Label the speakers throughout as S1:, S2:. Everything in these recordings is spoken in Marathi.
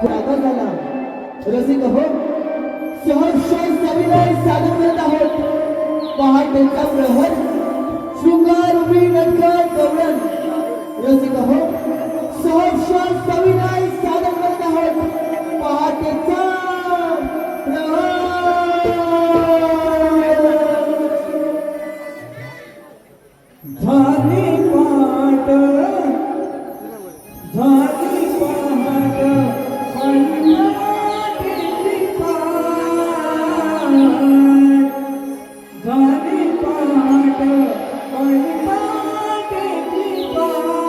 S1: जागा झाला रसिक हो सहर्ष सविनय सादर करत आहोत पहाटेचा प्रहर शृंगार उभी नटखट गवळण रसिक हो सहर्ष सविनय सादर करत आहोत पहाटेचा प्रहर
S2: झाली पाट झाली पहाट पहाटेची पाट झाली पहाट पहाटेची पाट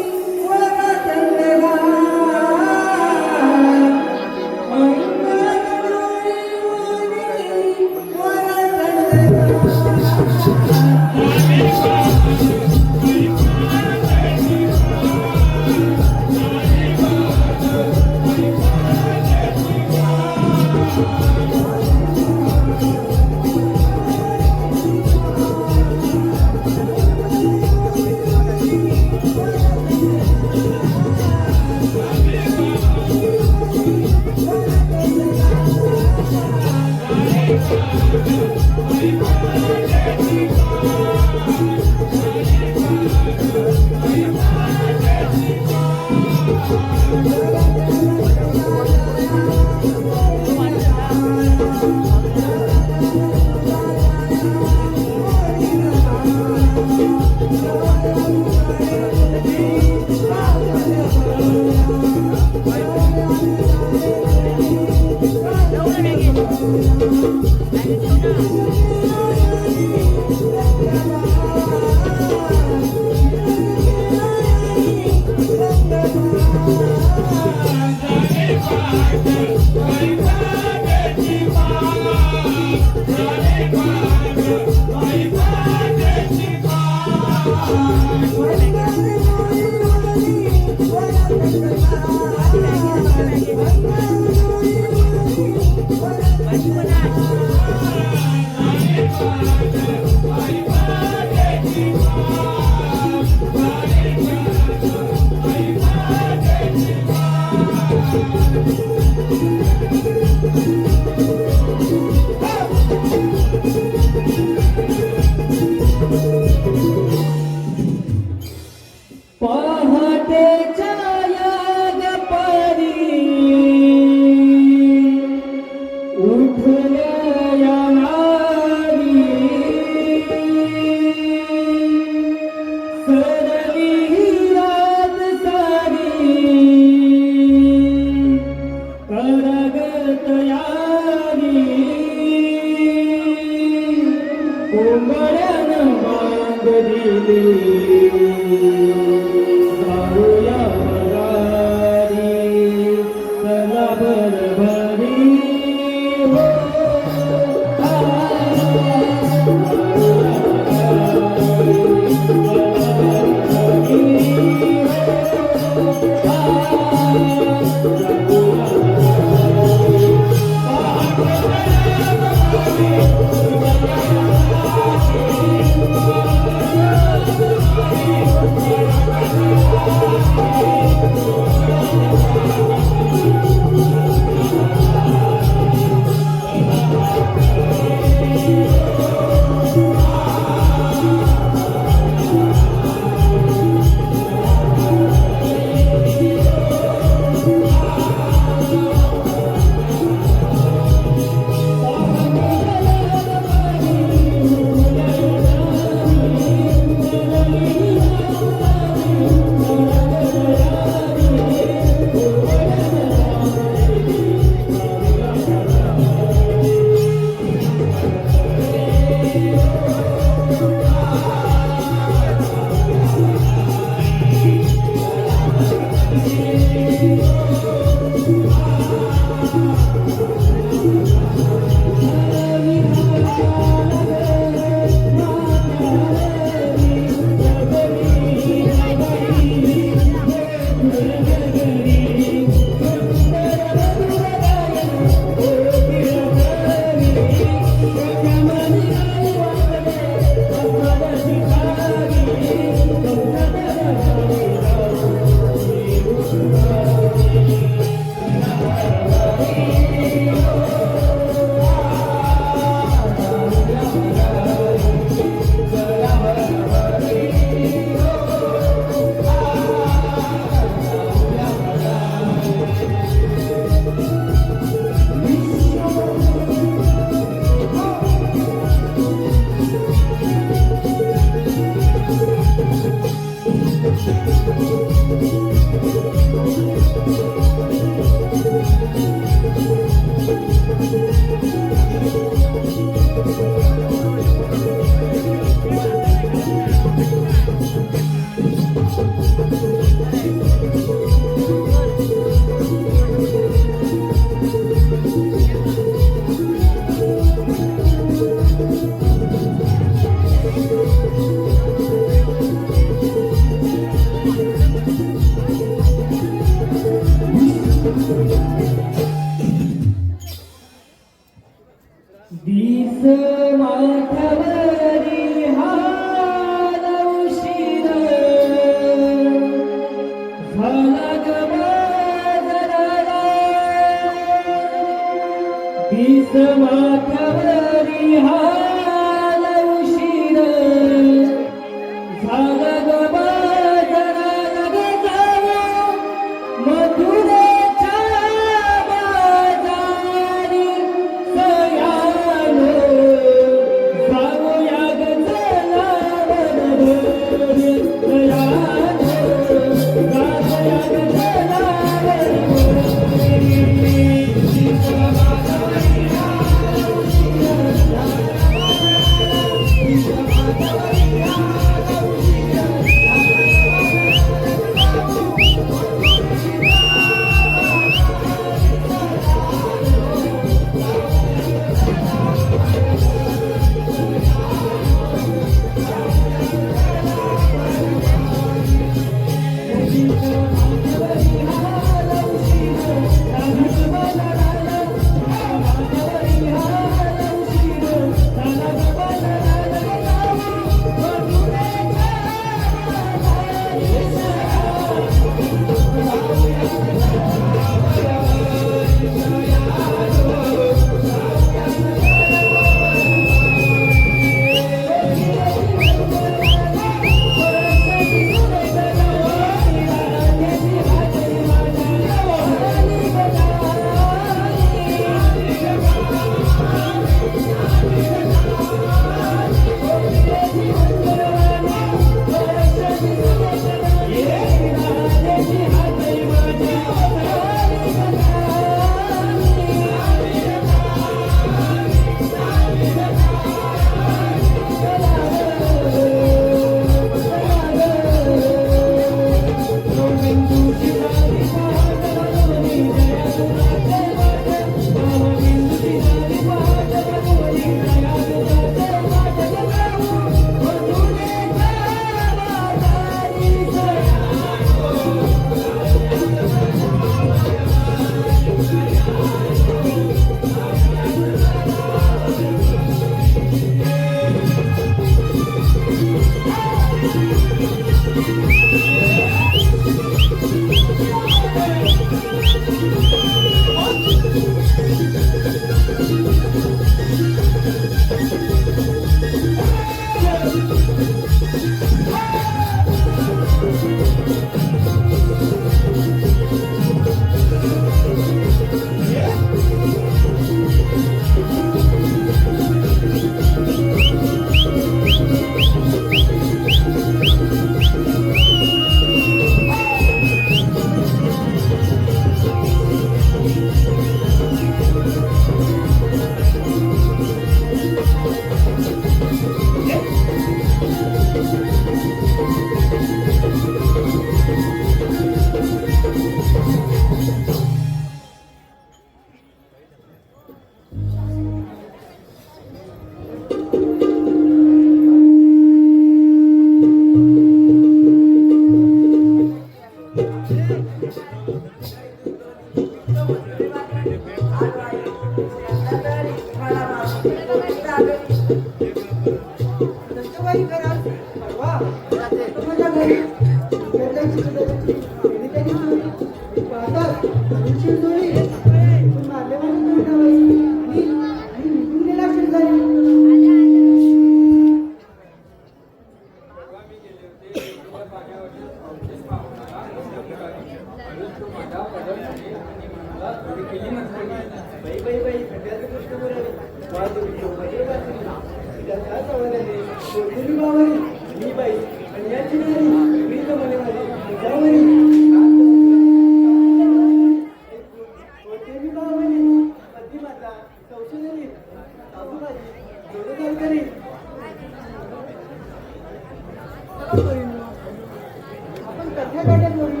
S1: आपण कथ्या गाड्यात जोडी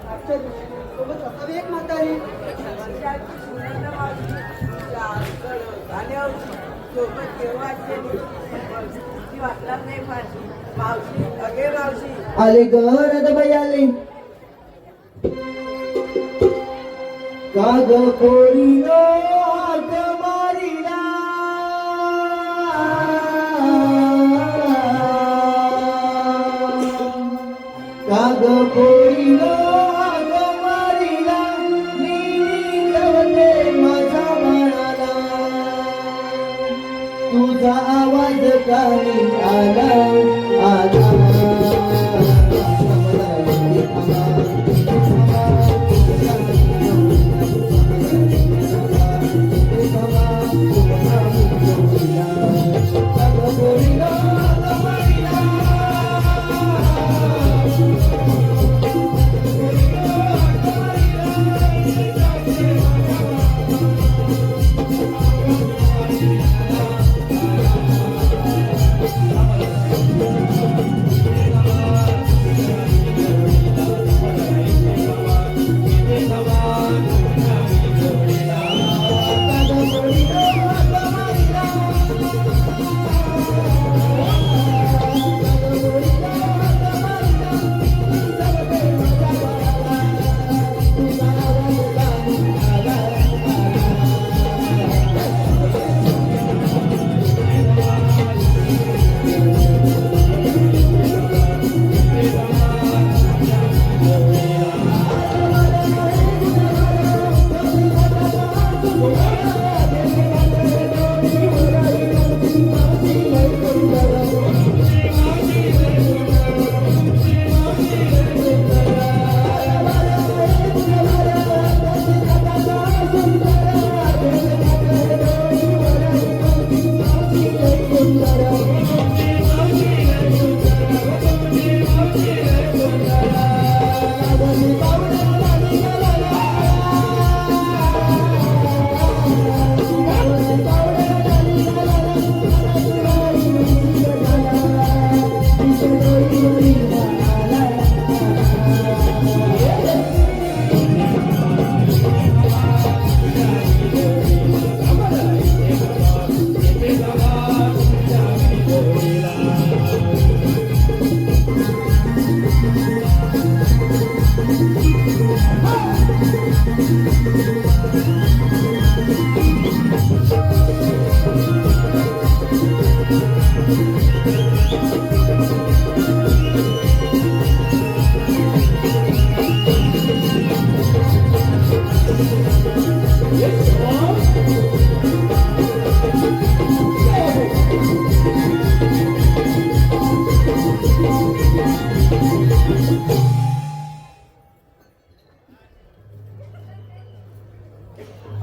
S1: आजच्या दिवशी सोबत असावी एक म्हातारी आले गरज बाई आले काग पोरीनो हाक मारिला काग पोरीनो हाक मारिला नीलवते माझा बाळाला तुझा आवाज कानी आला आला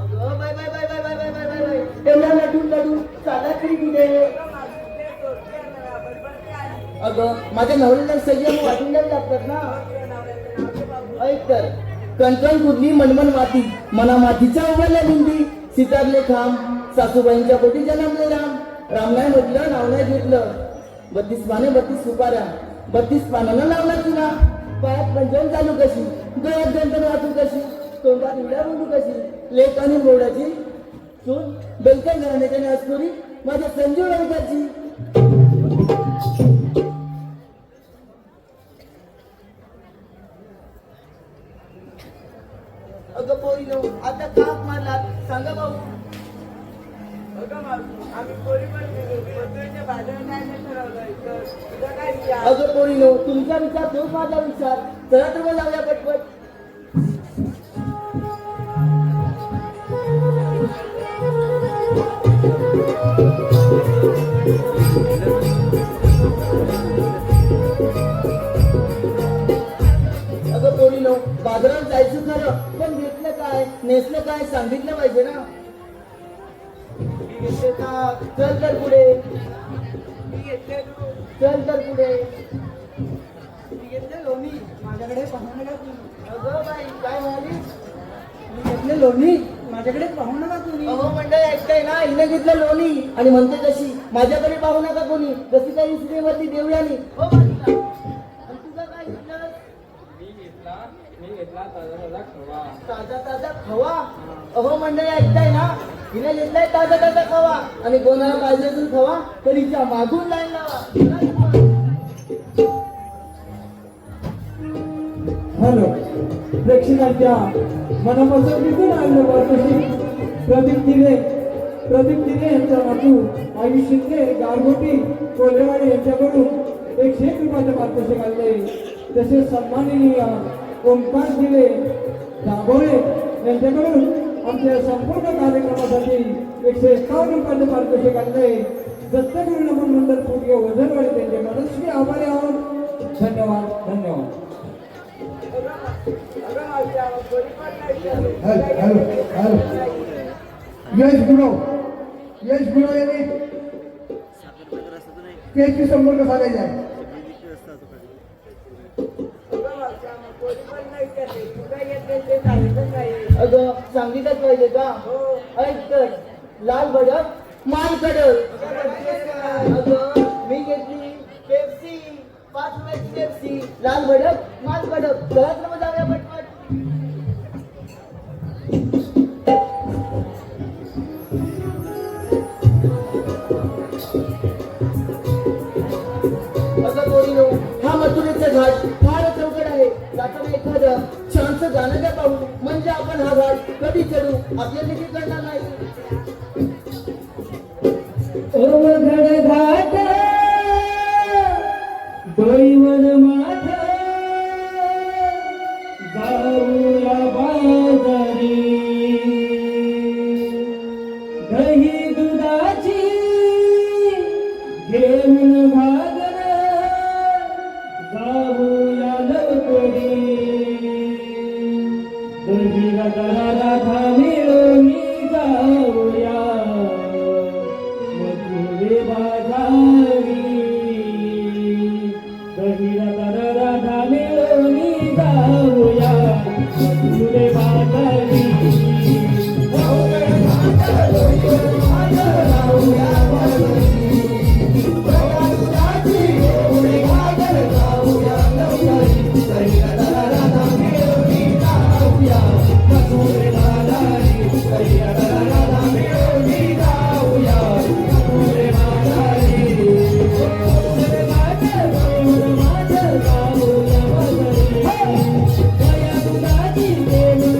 S1: अगं bye bye bye bye bye bye bye bye bye एवढ्या लटून लटून चाला तरी कुठे अगं माझ्या नवऱ्याला संयम वाटून द्यावे लागतात ना ऐक तर कणकण कुदली मनमन माती मना मातीच्या उभारल्या भिंती सितारले खांब सासूबाईंच्या पोटी जन्मले राम राम नाही म्हटलं नाव नाही घेतलं 32 पाने 32 सुपाऱ्या 32 पानांना लावला तुला पायात पंजन चालू कशी गळ्यात गंटन वाचू कशी तोंडात उड्या बोलू कशी लेख आणि मोडाची सून बेलकर घराण्याच्या असपुरी माझ्या संजीव रंगाची अगं पोरीनो आता काप मारलात सांगा भाऊ अगं पोरीनो तुमचा विचार तोच माझा विचार चला तर मग लावूया पटपट अगं पोरीनो बाजारात जायचं खरं पण घेतलं काय नेसलं काय सांगितलं पाहिजे ना चल तर पुढे चल तर पुढे लोणी माझ्याकडे पाहू नका तुम्ही अगं बाई काय म्हणाली मी घेतले लोणी माझ्याकडे पाहू नका तुम्ही अहो मंडळी ऐकताय ना हिने घेतलं लोणी आणि म्हणते कशी माझ्याकडे पाहू नका कोणी जशी काही श्रीमती देवयानी हो बाजूला आणि तुझं काय घेतलं
S2: मी घेतला ताजा खवा
S1: ताजा ताजा खवा अहो मंडळी ऐकताय ना हिने घेतलाय ताजा ताजा खवा आणि कोणाला पाहिजे असेल खवा तर हिच्या मागून लाईन लावा
S2: हॅलो प्रेक्षकांच्या मनापासून निघून आलेलं वाटशी प्रदीप तिने यांचा नातू आयुष शिंदे गारगोटी कोल्हेवाडी यांच्याकडून 101 रुपयाचं पारितोषिक आले तसेच सन्माननीय ओंकार दिले दाभोळे यांच्याकडून आमच्या संपूर्ण कार्यक्रमासाठी 151 रुपयाचं पारितोषिक आले दत्तगुरु नमन मंडळ पूर्व वजनवाडी त्यांचे मनस्वी आभारी आहोत धन्यवाद धन्यवाद
S3: यश गुरव यांनी केसची संपर्क साधायचा आहे
S1: अगं सांगितलंच पाहिजे का ऐक तर लाल भडक माल कडक अगं मी घेतली पेप्सी 5 रुपयाची पेप्सी लाल भडक माल कडक चला तर मग जाऊया पटपट अगं पोरीनो हा मथुरेचा घाट फारच अवघड आहे जाताना एखादं छानसं गाणं द्या पाहू म्हणजे आपण हा घाट कधी चढू आपल्या देखील करणार नाही
S2: अवघड घाट दैवत माठ जाऊया बाजारी दही दुधाची घेऊन घागर जाऊया लवकरी दही राधा मिळून जाऊया मथुरे बाजारी दही राधा मिळून जाऊया मथुरे बाजारी Hey!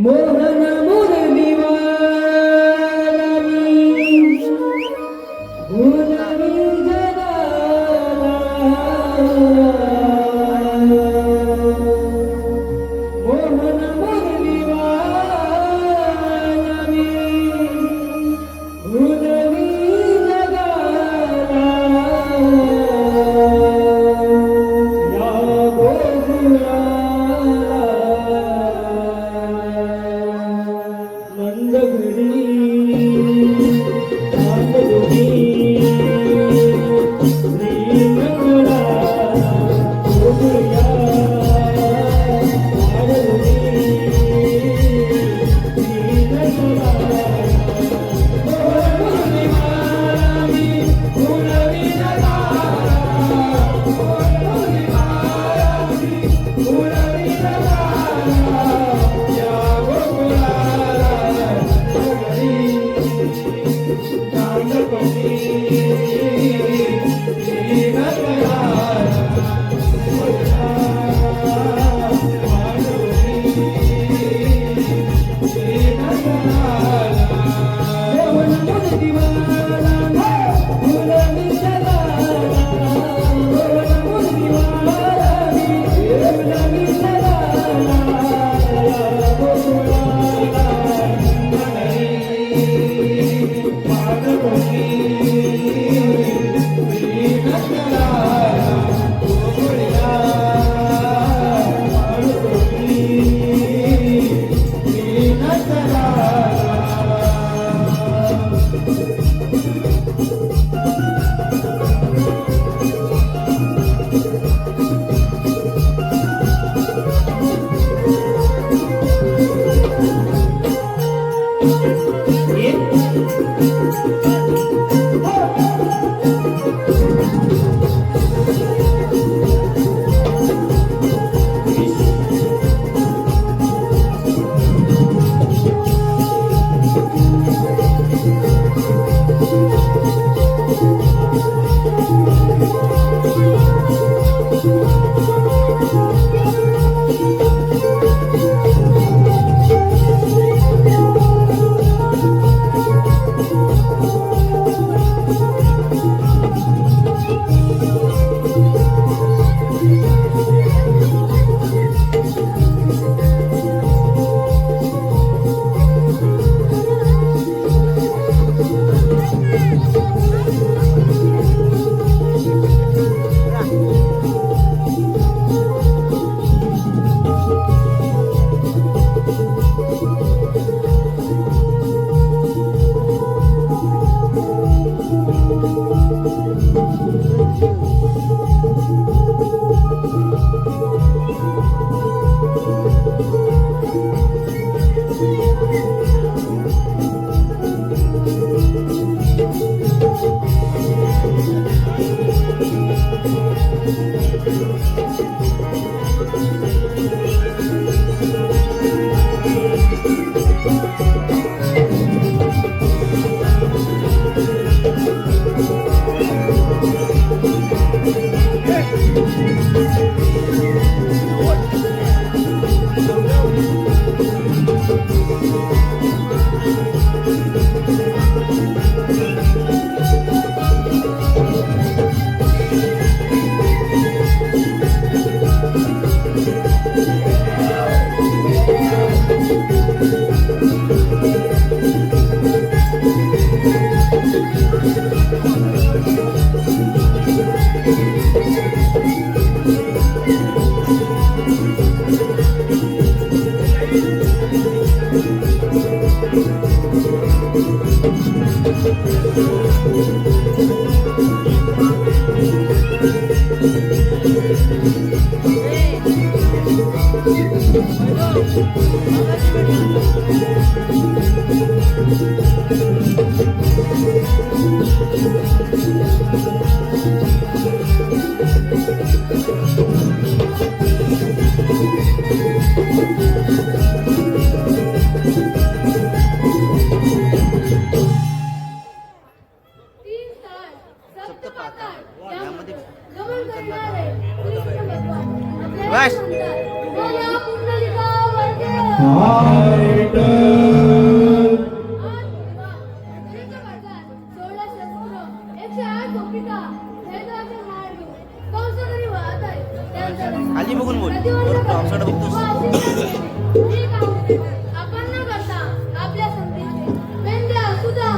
S2: मोहन मुरली वाली गुलाबी जगाला मोहन मुरली वाली गुलाबी जगाला या गोकुळाला नंदगुरी नांदगुरी श्रीमंगला गोकुळया नांदगुरी श्रीमंगला गोकुळी मामी गुलाबी नगारा गोकुळी मामी गुलाबी नगारा या गोकुळाला
S4: खाली बघून बोल. वर पावसाळा बघतोस.
S5: आपण न करता आपल्या संधीचे पेंद्या सुद्धा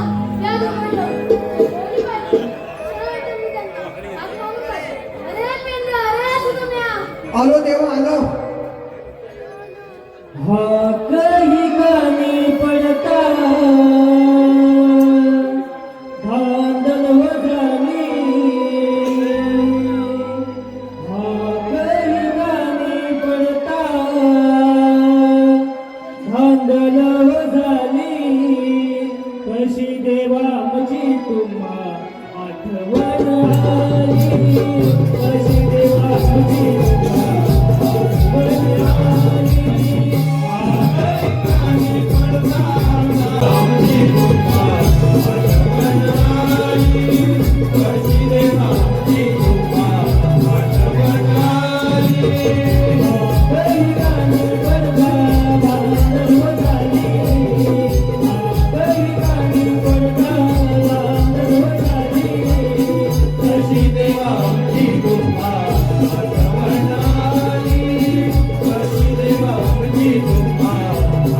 S5: या दोघांना कोणी पाहिजे सरळ त्यांनी त्यांना हात मारून पाहिजे. अरे पेंद्या अरे सुद्धा
S3: आलो देवा आलो.
S2: हा काही गाणी पडता धांदल वजाली. हा काही गाणी पडता धांदल वजाली. कशी देवा मुझी तुम्हा आठवण आली. कशी देवा मुझी तुम्हा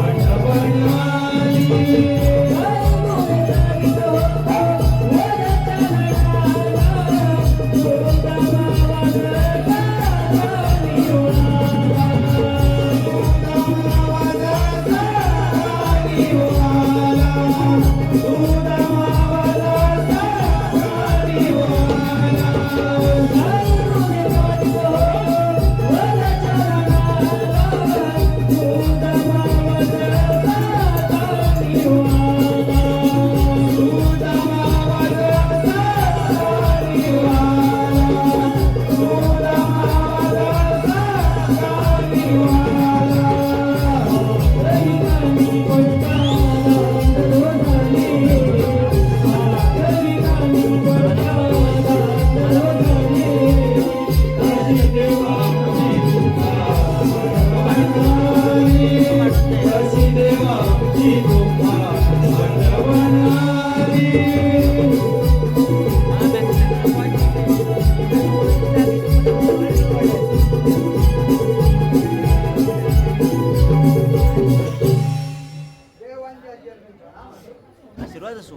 S2: आठवण आली.
S4: आशीर्वाद असो.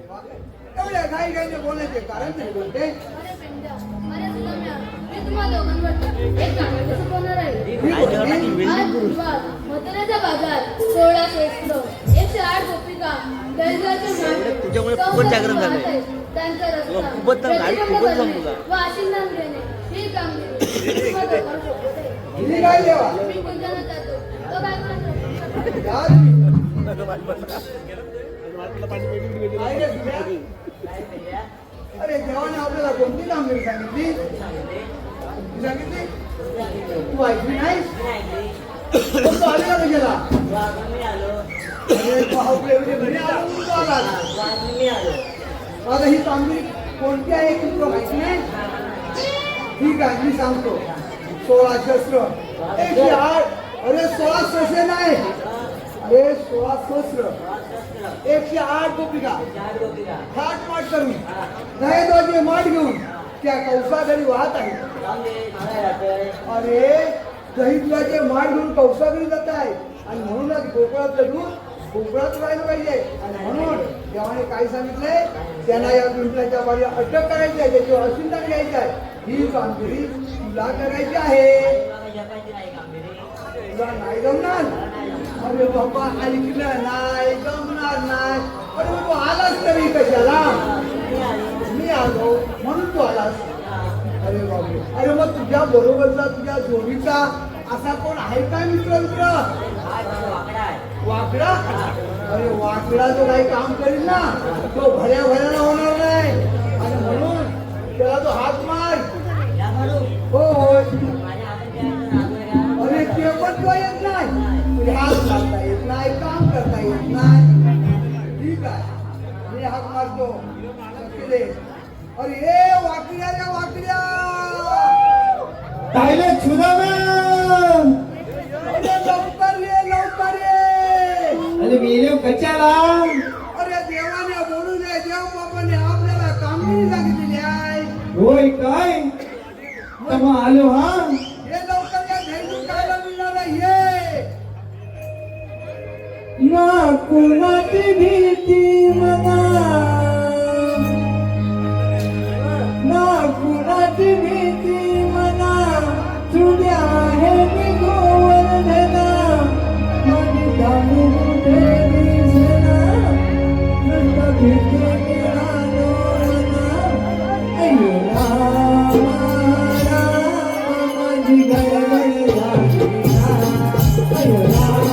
S3: एवढ्या घाई घाईने बोलायचे कारण नाही बोलते.
S5: अरे पेंद्या अरे सुद्धा मी तुम्हा दोघांवर एक कागदाचं बोलणार आहे.
S4: काय करणार की
S5: आज
S4: वेल्डिंग
S5: गुरुवार मथुरेचा बाजार 1600 किलो 108 गोपिका दरिद्राचे मांडे
S4: तुझ्यामुळे खूपच जागरण झालंय.
S5: त्यांचा रस्ता
S4: खूपच चांगलं आहे, खूपच चांगलं तुला.
S5: व आशीर्वाद देणे ही कामगिरी मी तुम्हा दोघांवर सोपवते.
S3: ही काय देवा
S5: मी गुंजाना जातो तो काय करतो
S3: यार काय रे तुझ्या? अरे देवाने आपल्याला कोणती कामगिरी सांगितली? सांगितली तू ऐकली नाहीस? मग तू आलेला का गेला? अरे तू आपल्या एवढे घरी आला म्हणून तू आलास. आता ही कामगिरी कोणती आहे की तुला माहिती नाही? ठीक आहे मी सांगतो. 16 शस्त्र 108. अरे 16 शस्त्र नाही, अरे 16 शस्त्र 108 गोपिका थाट माट करून दहेज माठ घेऊन त्या कौसाघरी वाहत आहे. अरे दहिद्वाचे माठ घेऊन कौसाघरी जात आहे आणि म्हणूनच गोकुळातलं दूध गोकुळात राहिलं पाहिजे. आणि म्हणून देवाने काय सांगितलंय, त्यांना या पिंपळाच्या बारी अटक करायची आहे, त्याच्यावर असिंधन घ्यायची आहे. ही कामगिरी तुला करायची आहे. तुला नाही जमणार? अरे बाबा ऐकलं नाही जमणार नाही. अरे तू आलास तरी कशाला? मी आलो म्हणून तू आलास. अरे बाबू, अरे मग तुझ्या बरोबरचा तुझ्या जोडीचा असा कोण आहे का मित्र? वाकडा? अरे वाकडा जो काही काम करील ना तो भल्या भल्याला होणार नाही. आणि म्हणून त्याला तो हात मार. हो होय. अरे ते पण तो येत नाही, हात मारता येत नाही, काम करता येत नाही. ठीक आहे मी हात मारतो. अरे ए वाकड्या रे वाकड्या,
S2: ताईले छुदामे
S3: अरे लवकर ये लवकर ये.
S2: कशाला
S3: अरे देवाने बोलू दे, देव बापाने आपल्याला कामगिरी सांगितलेली आहे.
S2: होय काय तर मग आलो हा
S3: हे लवकर या घरी खायला मिळणार आहे हे.
S2: ना कुणाची भीती मना ना कुणाची भीती मना तुझ्या आहे मी गोवर्धना माझी धामू देवी सेना नुसता भीती आलो अय्यो रामा रामा माझी गडबड झाली ना अय्यो रामा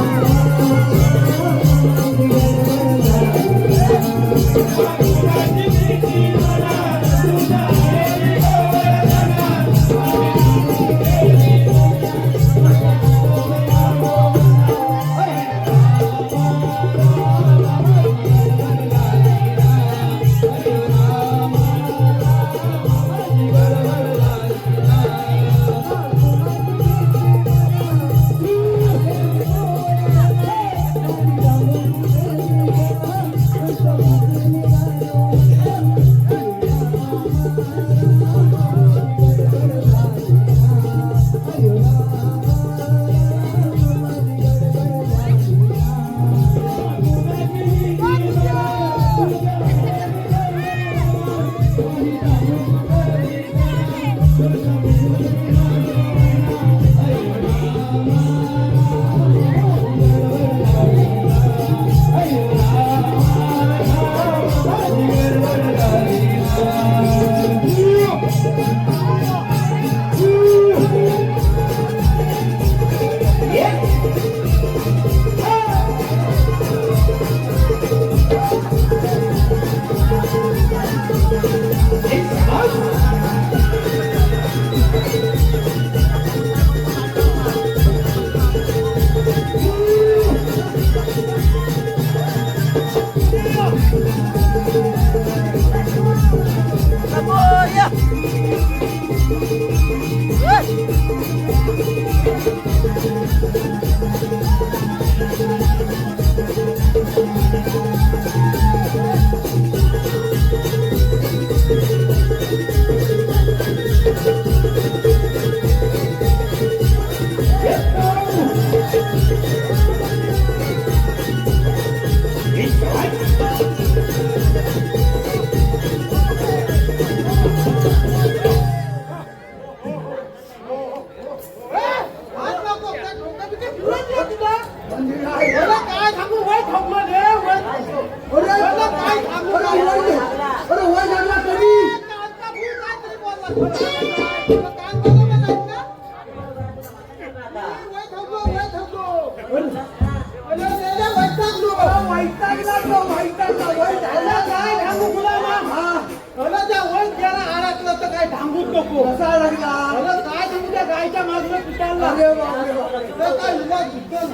S3: गायच्या मागणं पिटायला काय विवाद जिंकतो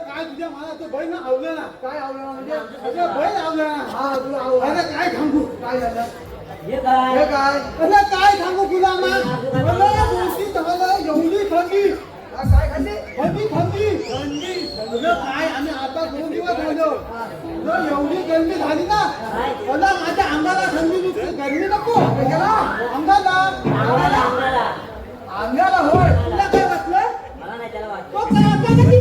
S3: काय तुझ्या मला ते बैल ना आवलं ना काय आवलं म्हणजे बैल आवलं ना हा तुला आवलं काय सांगू काय झालं हे काय अरे काय सांगू तुला ना एवढी थंडी काय खाल्ली थंडी थंडी थंडी काय आम्ही आता 2 दिवस झालो एवढी गरमी झाली ना मला माझ्या अंगाला थंडी नुसती गरमी नको अंगाला अंगाला होय तुला काय वाटलं तो काय आता कधी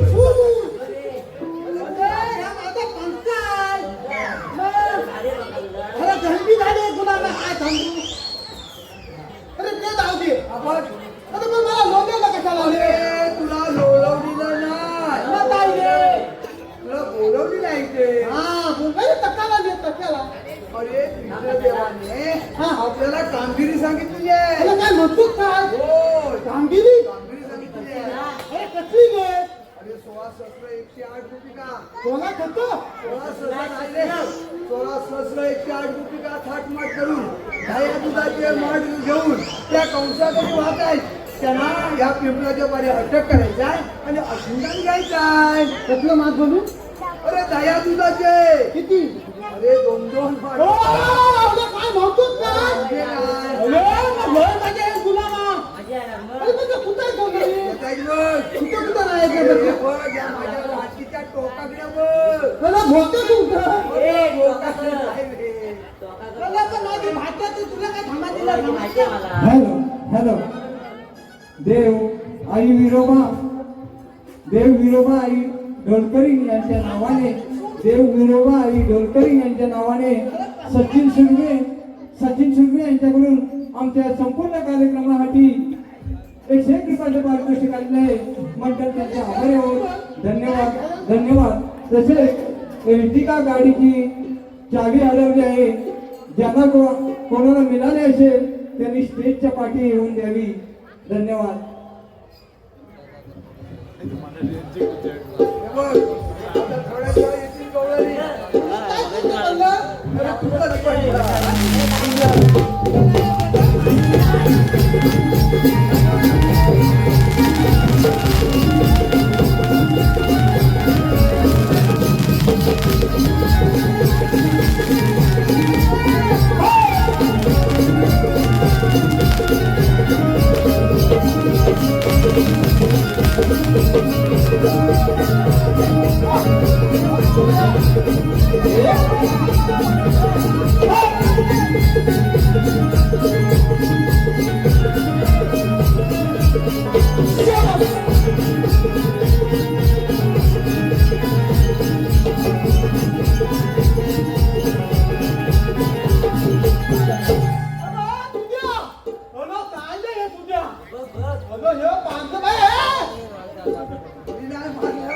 S3: थंडी झाली तुला काय थांबू अरे ते जाऊ दे आपण अरे पण मला लोटायला कशाला तुला लोळवलेलं नाही 16 सहस्र 108 रुपिका
S2: कोणा करतो
S3: 16 सहस्र 108 रुपिका थाटमाट करून गाया दुधाचे माठ घेऊन त्या कंसाकडे वाहत आहेत त्यांना या पिंपळाच्या पारी अटक करायचा आहे आणि अशिंदान घ्यायचा आहे.
S2: कसलं मात बोलू
S3: अरे दया दुधाचे
S2: किती
S3: अरे 2-2 माठ.
S2: ओ, आपलं काय भावतोच काय
S3: म्हणजे काय?
S2: अरे मग वय माझे गुलामा अरे म्हणजे कुठं आहे कोण नाही?
S3: बताई बघ.
S2: कुठं नाही
S3: अरे
S2: आहे
S3: बघ, या माझ्या हातीच्या टोकाकडे बघ.
S2: मला भोवतो तू
S3: अरे टोकाकडे नाही रे.
S2: मला पण माझी भाच्याचं तुला काय थांबा दिलं
S6: हॅलो हॅलो देव विरोबा आई ढोलकरी यांच्या नावाने देव विरोबा आई ढोलकरी यांच्या नावाने सचिन सुर्वे यांच्याकडून आमच्या संपूर्ण कार्यक्रमासाठी 101 रुपयाचे पारितोषिक आलेले आहे. मंडळ त्यांचे आभारी आहोत. धन्यवाद. तसेच एर्टिगा गाडीची चावी हरवली आहे. ज्यांना कोणाला मिळाले असेल त्यांनी स्टेजच्या पाठी येऊन द्यावी. धन्यवाद.
S3: हे बघ, आता थोड्या वेळा येतील गवळणी. अरे खूपच पडला. मी नाही मारलं.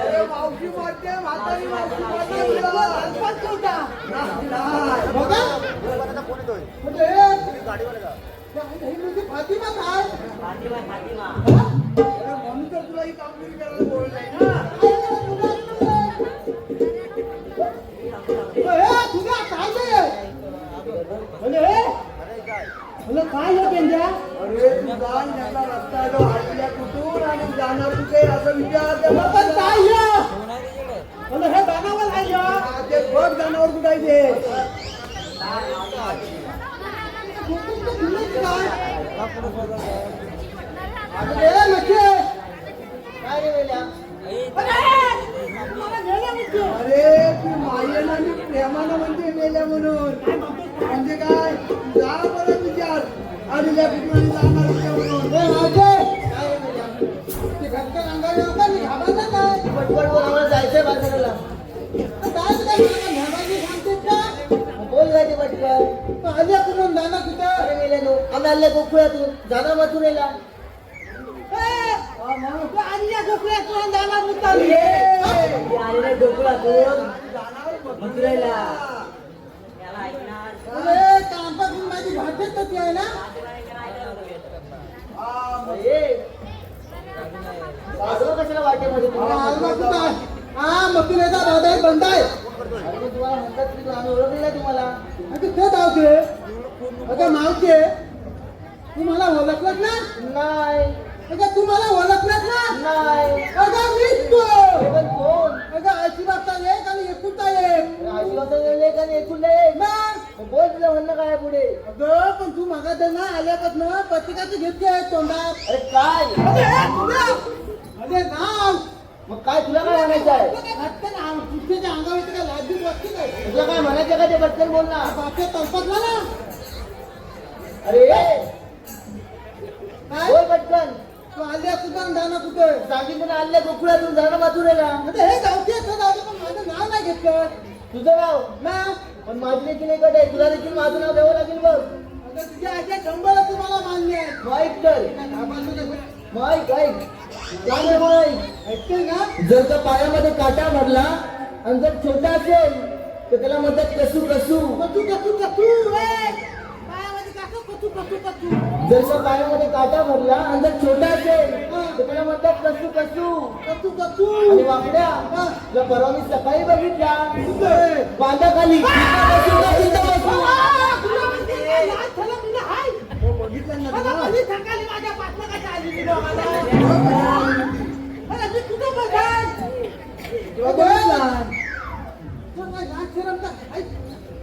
S3: अरे मावशी मारते, म्हातारी मावशी मारते तुला. अरे म्हणून तर तुला ही कामगिरी करायला बोललंय ना.
S2: काय हो पेंड्या
S3: अरे तुझा यांना रस्ता जो आडल्या कुठून आणि जाणार कुठे असं विचार
S2: पण काय हे गाणावर आहे
S3: ते बघ जाणार कुठे आहे ते. अरे तू मायेला आणि प्रेमानं म्हणजे मेल्या म्हणून म्हणजे काय जा बरं विचार आडल्या कुठून जाणार कुठे म्हणून.
S1: पटपट बोलावं जायचंय बाजाराला. बोल जायचे पटपट. अरे मेल्यानो आम्ही आल्या गोकुळातून जाणार मथुरेला. गोकुळातून मथुरेला.
S2: माझी भाषेत होती आहे ना
S1: असं कशाला वाटेमध्ये
S2: हा मथुरेचा दादा बंद आहे
S1: तुम्हाला म्हणतात की आम्ही ओळखलेला तुम्हाला.
S2: ते धावते अगं मावते तू मला ओळखलंच ना
S1: नाही
S2: अगं तू मला ओळखलंच ना
S1: नाही.
S2: अगं मीच तो
S1: पण कोण?
S2: अगं अजिबातचा एक आणि एकुलता एक
S1: आशीर्वाद एक आणि एकूण एक.
S2: मग
S1: बोल तुझं म्हणणं काय पुढे.
S2: अगं पण तू मागा ना आल्यापासून प्रत्येकाची घेतली आहे तोंडात
S1: अरे काय
S2: अरे नाव
S1: मग काय तुला काय म्हणायचं आहे.
S2: पुढच्या अंगावर येते का लाजून वाटते काय
S1: तुला काय म्हणायचं का ते पटकन बोल ना.
S2: बापे तळपतला ना
S1: अरे
S2: काय
S1: बोल पटकन.
S2: तू आल्या सुद्धा जाणं कुठे
S1: सांगितलं ना आल्या गोकुळातून जाणं मथुरेला.
S2: आता हे जाऊते पण माझं नाव नाही घेतलं
S1: तुझं नाव
S2: ना
S1: पण माझी देखील एकट आहे. तुला देखील माझं नाव द्यावं लागेल बघ.
S2: आता तुझ्या आज्या शंभर तुम्हाला मान्य आहे
S1: माईक कर. माईक ऐक. काय नाही माईक.
S2: ऐकते ना
S1: जर का पायामध्ये काटा भरला आणि जर छोटा असेल तर त्याला म्हणतात कसू कसू.
S2: कचू कचू कचू पायामध्ये काका कचू कचू कचू
S1: जर का पायामध्ये काटा भरला आणि जर छोटा असेल ते त्याला म्हणतात कसू कसू
S3: कतू कतू
S1: आणि वाकड्या तुला परवा मी सकाळी बघितला बांधाखाली
S3: बघितलं ना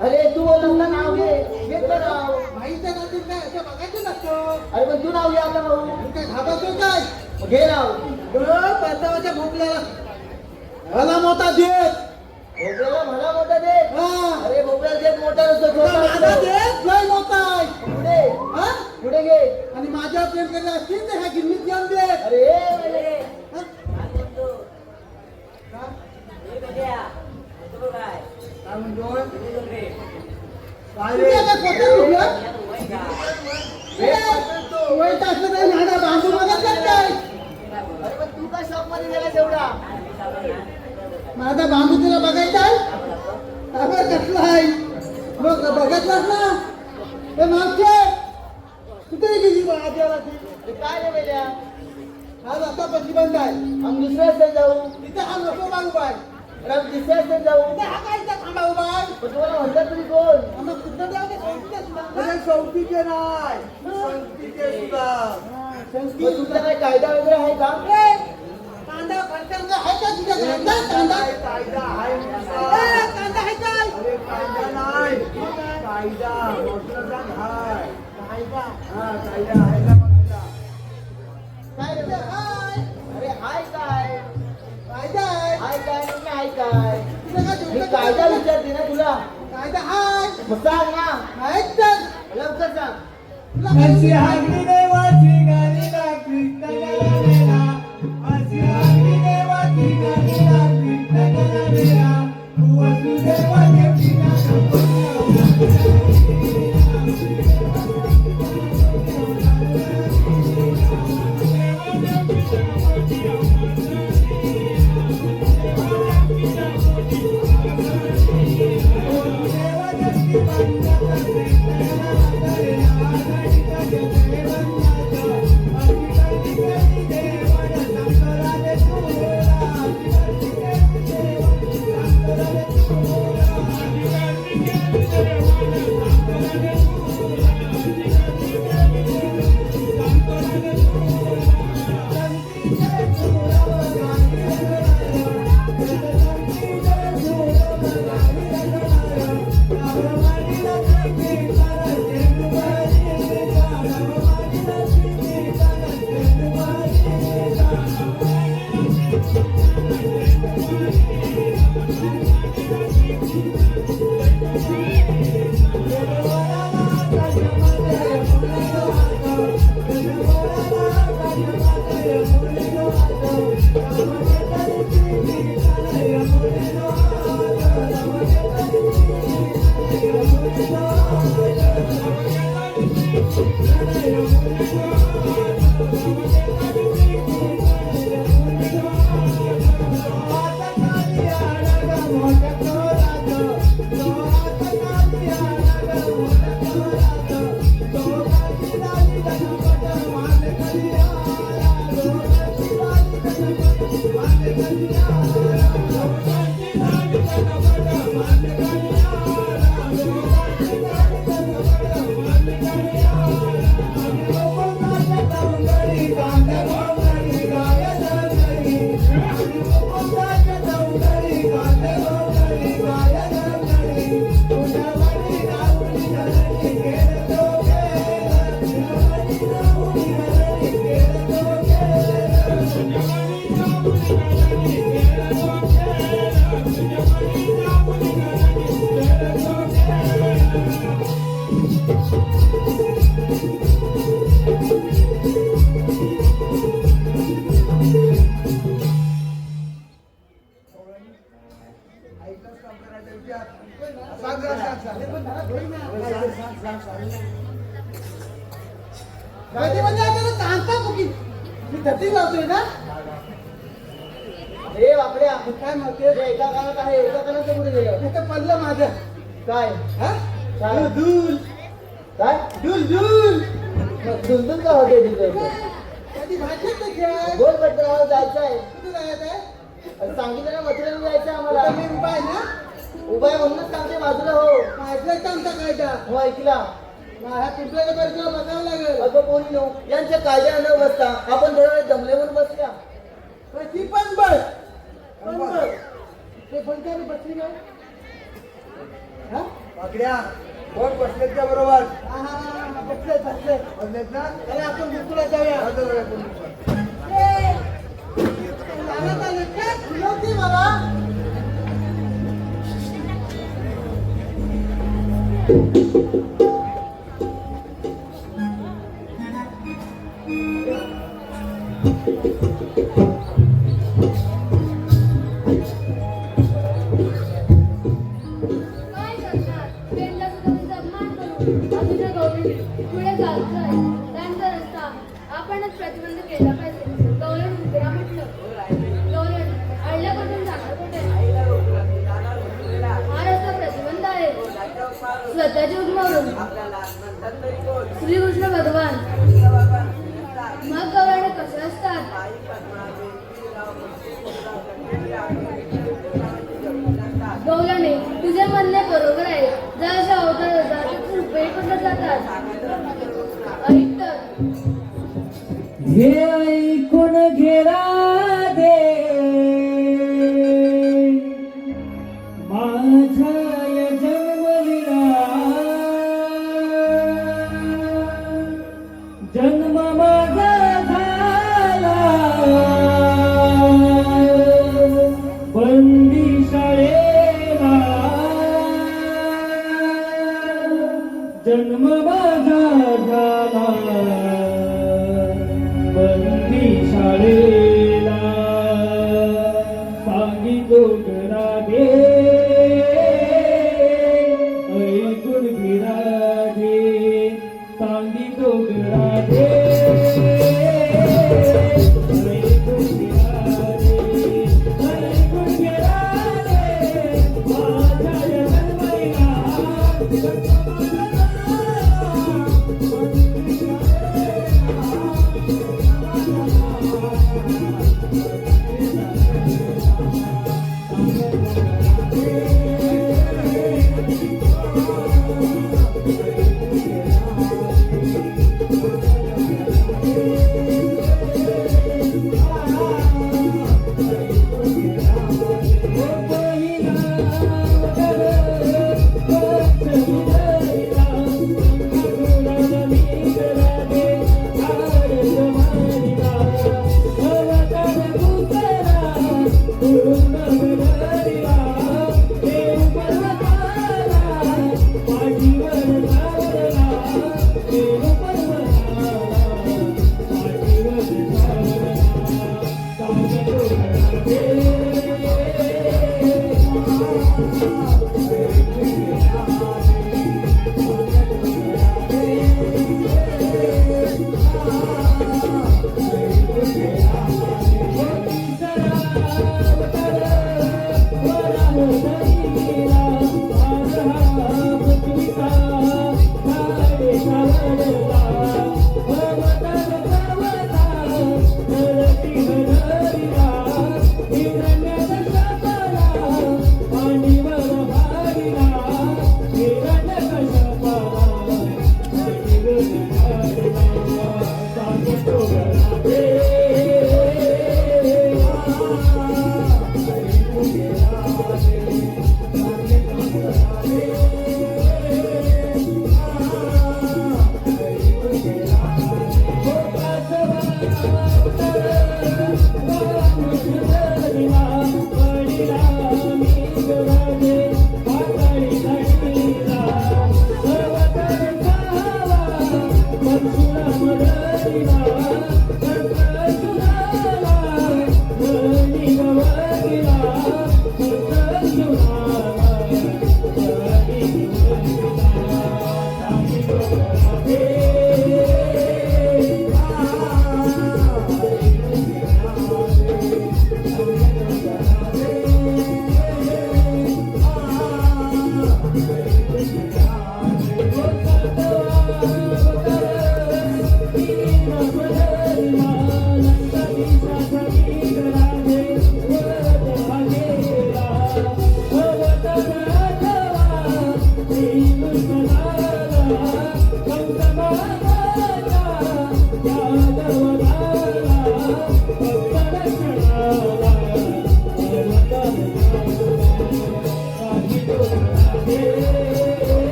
S1: अरे तू बोलला नाव घे घेतलं नाव
S3: माहिती काय बघायचं नसतं
S1: अरे पण तू नाव घे आपला भाऊ
S3: काय घाबरतो काय
S1: मग घे नाव
S3: परतावाच्या भोपल्याला भला मोठा देत
S1: भोपळ्याला म्हणा मोठा दे
S3: हा
S1: अरे भोपळ्याला देत मोठा नसतो छोटा
S3: माझा
S1: असतो.
S3: देत लय मोठा आहे
S1: पुढे
S3: हा
S1: पुढे घे
S3: आणि माझ्या प्रेम करत असतील तर ह्या गिरणीत जाऊन दे
S1: अरे म्हणजे
S3: काय म्हणतोय काय रे वैत असलं तरी माझा बांधू बघत काय
S1: अरे पण तू काय शॉप मध्ये गेला तेवढा
S3: माझा बांबू तुला बघायचा आहे अगं कसला आहे बघ बघितलास ना हे मागचे कुठे गेली आजला ती
S1: अरे काय रे बेल्या
S3: आज आता प्रतिबंध आहे
S1: आम्ही दुसऱ्या रस्त्याने जाऊ
S3: तिथे हा नको बांबू बाय
S1: अरे आम्ही तिसऱ्या रस्त्याने जाऊ
S3: तिथे हा काय इथं थांबा उभा आहे
S1: पण तुम्हाला म्हणतात तुम्ही कोण
S3: आम्हाला कुठं द्यावं ते सौतीचे नाही सौतीचे सुद्धा
S1: मग तुमचा काही कायदा वगैरे आहे का
S3: कांदा फरसाण आहे का तुझ्याकडे कांदा कायदा आहे कांदा आहे काय अरे कायदा नाही कायदा मोठा हाय कायदा हा कायदा आहे ना
S1: काय रे
S3: हाय
S1: अरे हाय काय
S3: कायदा आहे
S1: हाय काय म्हणजे हाय काय
S3: तुला काय
S1: मी
S3: तुला
S1: कायदा विचारते ना तुला
S3: कायदा हाय
S1: मग सांग ना
S3: आहेत तर
S1: लवकर सांग
S3: तुला
S6: अशी
S3: काय
S6: हागली देवाची गाणीला कृष्ण गणालेला अशी हागली देवाची गाणीला कृष्ण गणालेला वसुदेवा देवीला
S3: माहिती म्हणजे आता कांता कुकी मी धरती लावतोय ना
S1: हे वाकड्या
S3: काय म्हणते
S1: जे एका कानात आहे एका कानाचं कुठे गेलं
S3: ते तर पडलं माझं
S1: काय
S3: हा
S1: काय?
S3: दूल
S1: काय
S3: दूल दूल
S1: मग दुलदुल का होते तिथे
S3: कधी ती भाषा कशी आहे
S1: गोल भटराव जायचं आहे.
S3: कुठे जायचं आहे
S1: सांगितलं ना मथुरेला जायचं आहे आम्हाला.
S3: आता मी उभा आहे ना
S1: उभा आहे म्हणूनच आमच्या बाजूला हो.
S3: माझं काम टाकायचा
S1: हो ऐकला.
S3: ह्या पिंपळाच्या परिसरात बसावं लागेल
S1: अगं कोणी नो यांच्या कायद्या न बसता आपण थोडा वेळ दमल्यावर बसल्या.
S3: ती पण बस पण बस ते पण काय बसली का हा बाकड्या कोण बसलेत त्या बरोबर बसलेत ना अरे आपण बिलकुल जाऊया फुलवती मला
S5: काय करणार पेनला सुद्धा तिचा अपमान करून अजूनच्या गौरी पुढे चालतोय. त्यांचा रस्ता आपणच प्रतिबंध केला पाहिजे. गौरण उतरा म्हटलं. गौरण अडल्यापासून जाणार कुठे? हा रस्ता प्रतिबंध आहे. स्वतःची उगमावून श्रीकृष्ण भगवान मग गौरण कसे असतात? गौराने तुझे म्हणणे बरोबर आहे. जर अवतार जातात रुपये पण जातात. ऐक तर
S6: हे ऐकून घेरा दे माझ्या या जन्मलीला जन्म माझा झाला बंदी शाळेला जन्म माझा झाला बंदी शाळेला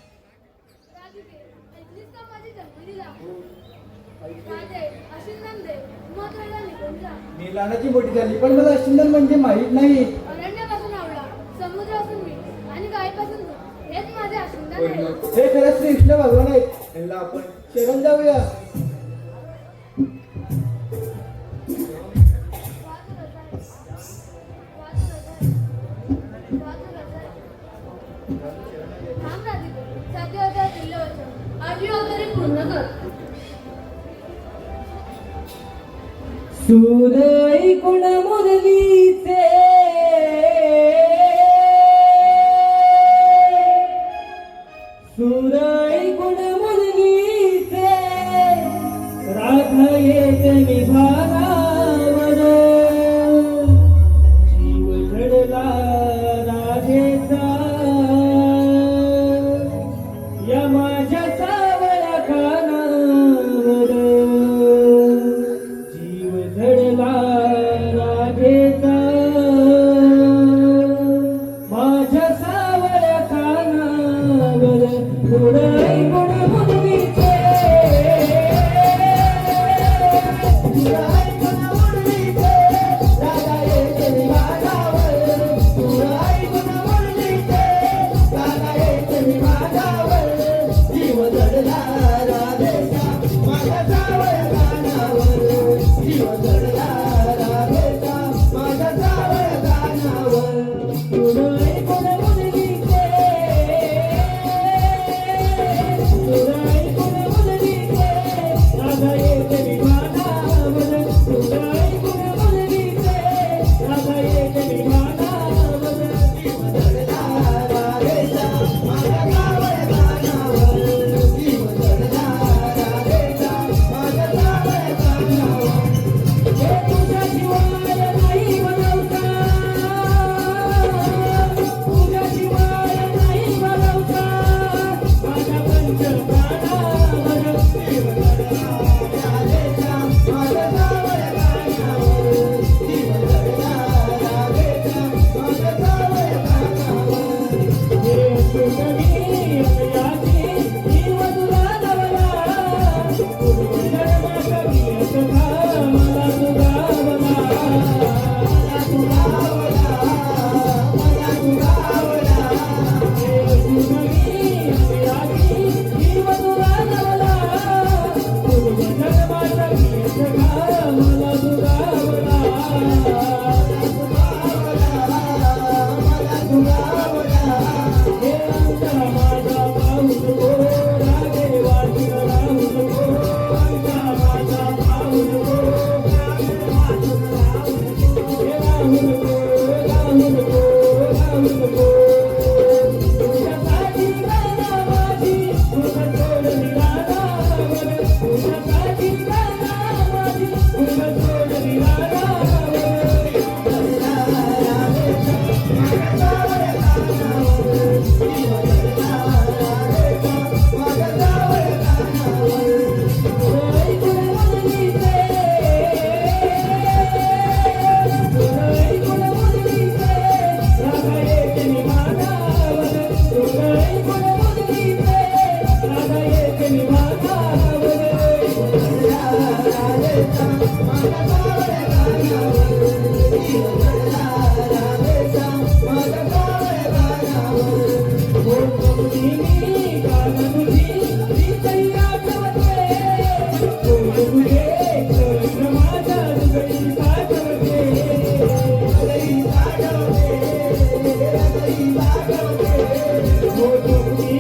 S5: राधिके, ऐकलीस का माझी जन्मदिला? माझे आशीर्वाद दे, मग तुला निघून जा.
S2: मी लहानाची मोठी झाली पण मला सुंदर म्हणजे माहीत नाही.
S5: अरण्यापासून आवळा, समुद्रापासून मीठ आणि गायीपासून दूध हेच माझे आशीर्वाद आहे.
S2: हे खरंच श्री कृष्ण भगवान आहेत. त्यांना आपण शरण जाऊया.
S5: थांब राधिके, साध्य होता दिलं वचन. आठवी अवतारी पूर्ण कर.
S6: सुरई कुण मुरलीचे सुरई कुण मुरलीचे राधा येते विभागावर जीव झडला राधेचा या माझ्या सावळ्या कानावर जीव झडला राधेचा माझ्या सावळ्या कानावर थोडं गुण मुलगीचे Oh,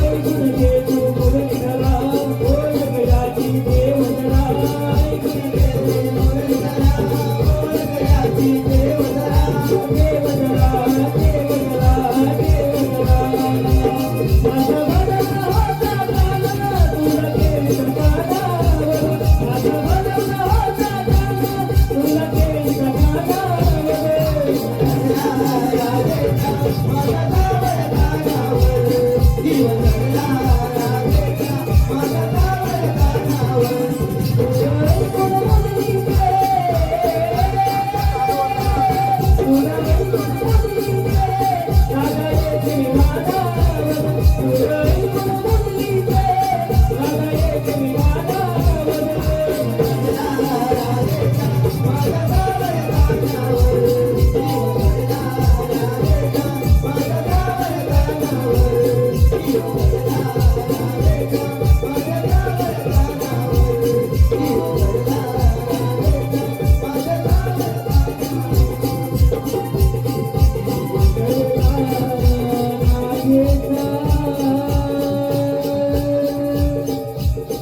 S2: ऐकून घे तू मुरलीधरा बोल गयाची देवधरा ऐकून घे तू मुरलीधरा बोल गयाची देवधरा देवधरा देवधरा देवधरा माझा भजन होता गाणं तुला केली गाण्यावर माझा भजन होता गाणं तुला केली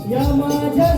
S2: या माझ्या